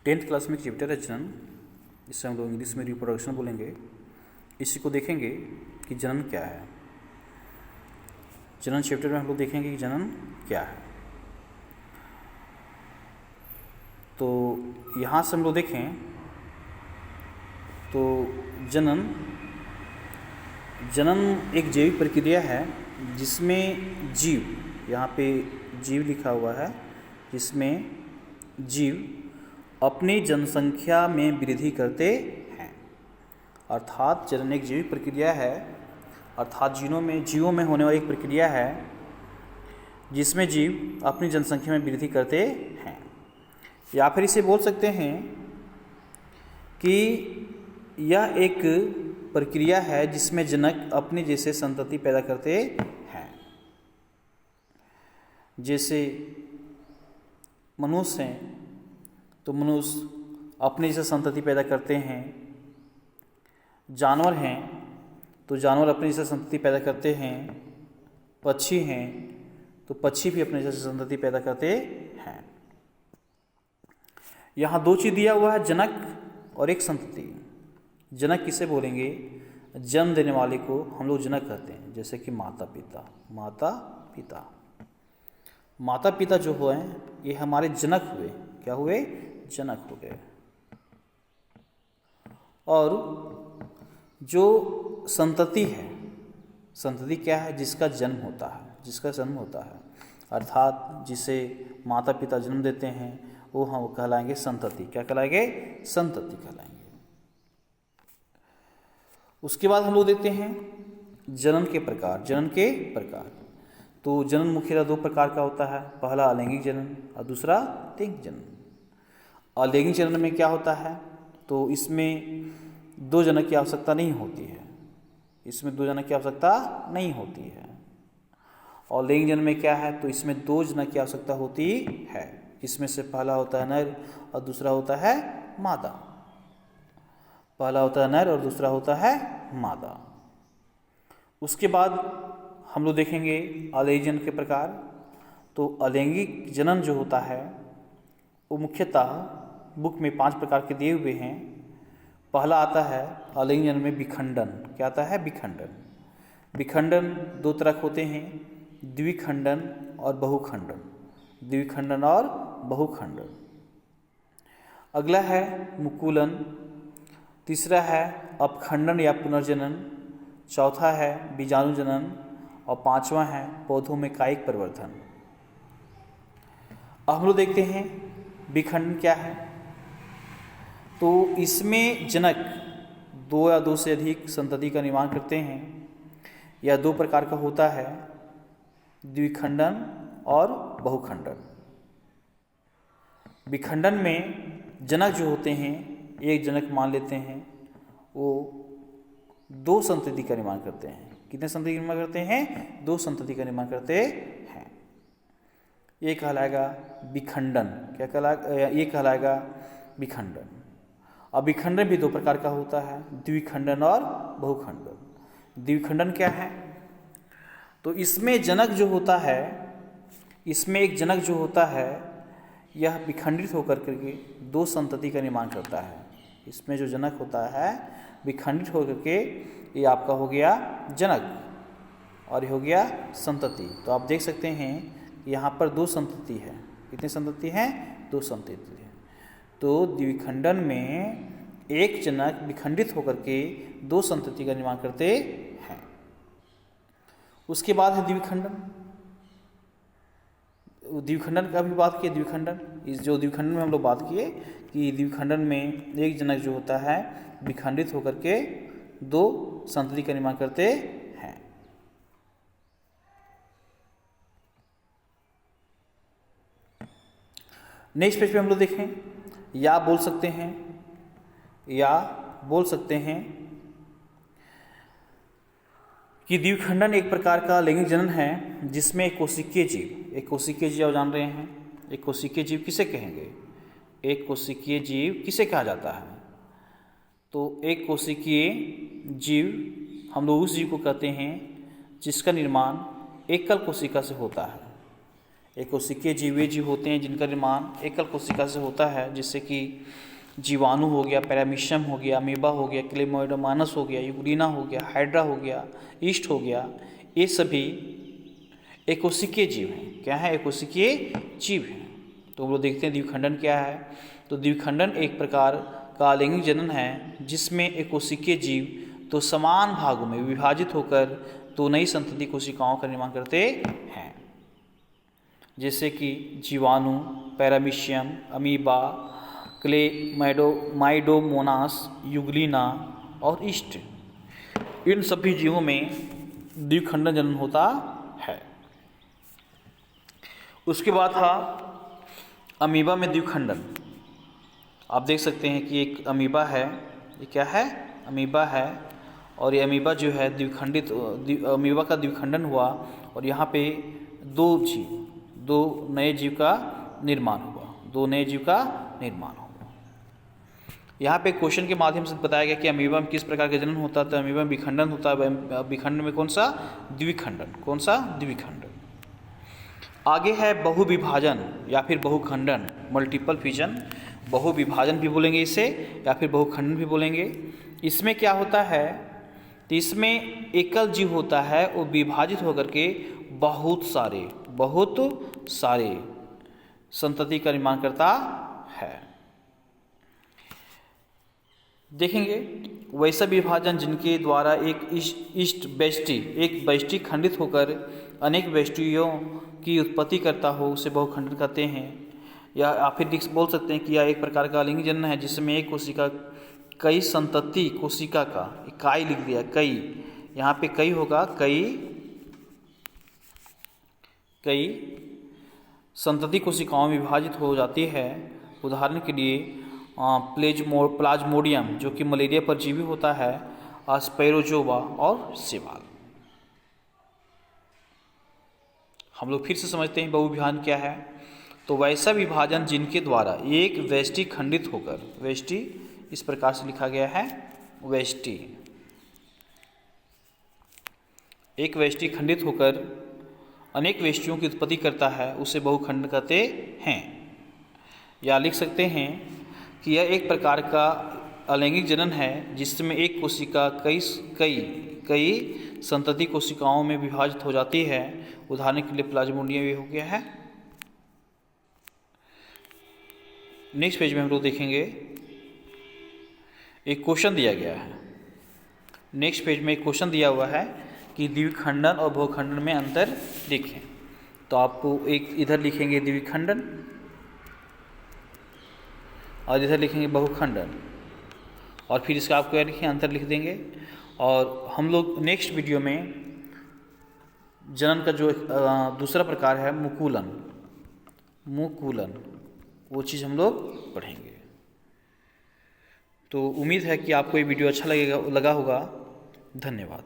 10th class में एक chapter है जनन, जिससे हम लोग इंग्लिश में रिप्रोडक्शन बोलेंगे। इसी को देखेंगे कि जनन क्या है। जनन चैप्टर में हम लोग देखेंगे कि जनन क्या है। तो यहाँ से हम लोग देखें तो जनन एक जैविक प्रक्रिया है जिसमें जीव, यहाँ पे जीव लिखा हुआ है, जिसमें जीव अपनी जनसंख्या में वृद्धि करते हैं। अर्थात जनन एक जैविक प्रक्रिया है, अर्थात जीवों में होने वाली एक प्रक्रिया है जिसमें जीव अपनी जनसंख्या में वृद्धि करते हैं। या फिर इसे बोल सकते हैं कि यह एक प्रक्रिया है जिसमें जनक अपने जैसे संतति पैदा करते हैं। जैसे मनुष्य हैं तो मनुष्य अपने जैसे संतति पैदा करते हैं। जानवर हैं तो जानवर अपने जैसे संतति पैदा करते हैं। पक्षी हैं तो पक्षी भी अपने जैसे संतति पैदा करते हैं। यहाँ दो चीज़ दिया हुआ है, जनक और एक संतति। जनक किसे बोलेंगे? जन्म देने वाले को हम लोग जनक कहते हैं, जैसे कि माता पिता जो हुए ये हमारे जनक हुए। क्या हुए? जनक हो गए। और जो संतति है, संतति क्या है? जिसका जन्म होता है, अर्थात जिसे माता पिता जन्म देते हैं वो हम कहलाएंगे संतति। क्या कहलाएंगे? संतति कहलाएंगे। उसके बाद हम लोग देखते हैं जनन के प्रकार। तो जनन मुख्यतः दो प्रकार का होता है, पहला अलैंगिक जनन और दूसरा लैंगिक जनन। अलैंगिक जनन में क्या होता है? तो इसमें दो जनक की आवश्यकता नहीं होती है। और लैंगिक जनन में क्या है? तो इसमें दो जनक की आवश्यकता होती है। इसमें से पहला होता है नर और दूसरा होता है मादा। उसके बाद हम लोग देखेंगे अलैंगिक जनन के प्रकार। तो अलैंगिक जनन जो होता है वो मुख्यतः बुक में 5 प्रकार के दिए हुए हैं। पहला आता है अलैंगिक जनन में विखंडन। क्या आता है? विखंडन दो तरह के होते हैं, द्विखंडन और बहुखंडन। अगला है मुकुलन, तीसरा है अपखंडन या पुनर्जनन, चौथा है बीजाणुजनन और पांचवा है पौधों में कायिक परिवर्तन। अब हम लोग देखते हैं विखंडन क्या है। तो इसमें जनक दो या दो से अधिक संतति का निर्माण करते हैं। यह दो प्रकार का होता है, द्विखंडन और बहुखंडन। विखंडन में जनक जो होते हैं, एक जनक मान लेते हैं, वो दो संतति का निर्माण करते हैं। कितने संतति का निर्माण करते हैं? 2 संतति का निर्माण करते हैं। ये कहलाएगा विखंडन। ये कहलाएगा विखंडन। अब विखंडन भी दो प्रकार का होता है, द्विखंडन और बहुखंडन। द्विखंडन क्या है? तो इसमें एक जनक जो होता है यह विखंडित होकर के 2 संतति का निर्माण करता है। इसमें जो जनक होता है विखंडित होकर के ये आपका हो गया जनक और ये हो गया संतति। तो आप देख सकते हैं यहाँ पर 2 संतति है। कितने संतति हैं? 2 संतति है। तो द्विखंडन में एक जनक विखंडित होकर के 2 संतति का निर्माण करते हैं। उसके बाद है द्विखंडन का भी बात किए। द्विखंडन में हम लोग बात किए कि द्विखंडन में एक जनक जो होता है विखंडित होकर के 2 संतति का निर्माण करते हैं। नेक्स्ट पेज पे हम लोग देखें, या बोल सकते हैं कि द्विखंडन एक प्रकार का लैंगिक जनन है जिसमें एक कोशिकीय जीव आप जान रहे हैं। एक कोशिकीय जीव किसे कहेंगे? एक कोशिकीय जीव किसे कहा जाता है? तो एक कोशिकीय जीव हम लोग उस जीव को कहते हैं जिसका निर्माण एकल कोशिका से होता है। एकोशिकीय जीव वे जीव होते हैं जिनका निर्माण एकल कोशिका से होता है, जिससे कि जीवाणु हो गया, पैरामीशियम हो गया, अमीबा हो गया, क्लेमाइडोमोनास हो गया, यूग्लिना हो गया, हाइड्रा हो गया, ईस्ट हो गया, ये सभी एकोशिकीय जीव हैं। क्या है? एकोशिकीय जीव हैं। तो हम लोग देखते हैं द्विखंडन क्या है। तो द्विखंडन एक प्रकार का अलैंगिक जनन है जिसमें एकोशिकीय जीव तो समान भागों में विभाजित होकर तो नई संतति कोशिकाओं का निर्माण करते हैं, जैसे कि जीवाणु, पैरामीशियम, अमीबा, क्लेमाइडोमोनास, यूग्लिना और ईस्ट। इन सभी जीवों में द्विखंडन जनन होता है। उसके बाद था अमीबा में द्विखंडन। आप देख सकते हैं कि एक अमीबा है, ये क्या है? अमीबा है, और ये अमीबा जो है द्विखंडित, अमीबा का द्विखंडन हुआ और यहाँ पे दो नए जीव का निर्माण हुआ। यहाँ पे क्वेश्चन के माध्यम से बताया गया कि अमीबा में किस प्रकार का जनन होता है। तो अमीबा में विखंडन होता है। विखंडन में कौन सा? द्विखंडन। आगे है बहुविभाजन या फिर बहुखंडन, मल्टीपल फिजन। बहुविभाजन भी बोलेंगे इसे या फिर बहुखंडन भी बोलेंगे। इसमें क्या होता है? तो इसमें एकल जीव होता है, वो विभाजित होकर के बहुत सारे संतति का निर्माण करता है। देखेंगे वैसा विभाजन जिनके द्वारा एक व्यष्टि खंडित होकर अनेक व्यष्टियों की उत्पत्ति करता हो, उसे बहुखंडन कहते हैं। या फिर बोल सकते हैं कि यह एक प्रकार का अलैंगिक जनन है जिसमें एक कोशिका कई संतति कोशिका का, इकाई लिख दिया, कई, यहाँ पे कई होगा, कई संतति कोशिकाओं में विभाजित हो जाती है। उदाहरण के लिए प्लाज्मोडियम जो कि मलेरिया परजीवी होता है, स्पैरोजोवा और शैवाल। हम लोग फिर से समझते हैं बहुविभाजन क्या है। तो वैसा विभाजन जिनके द्वारा एक व्यष्टि खंडित होकर, व्यष्टि इस प्रकार से लिखा गया है, व्यष्टि, एक व्यष्टि खंडित होकर अनेक व्यष्टियों की उत्पत्ति करता है, उसे बहुखंडन कहते हैं। या लिख सकते हैं कि यह एक प्रकार का अलैंगिक जनन है जिसमें एक कोशिका कई संतति कोशिकाओं में विभाजित हो जाती है। उदाहरण के लिए प्लाज्मोडियम ये हो गया है। नेक्स्ट पेज में हम लोग देखेंगे एक क्वेश्चन दिया गया है। नेक्स्ट पेज में एक क्वेश्चन दिया हुआ है कि द्विखंडन और बहुखंडन में अंतर लिखें। तो आपको एक इधर लिखेंगे द्विखंडन और इधर लिखेंगे बहुखंडन, और फिर इसका आपको क्या लिखें, अंतर लिख देंगे। और हम लोग नेक्स्ट वीडियो में जनन का जो दूसरा प्रकार है मुकुलन, वो चीज़ हम लोग पढ़ेंगे। तो उम्मीद है कि आपको ये वीडियो अच्छा लगा होगा। धन्यवाद।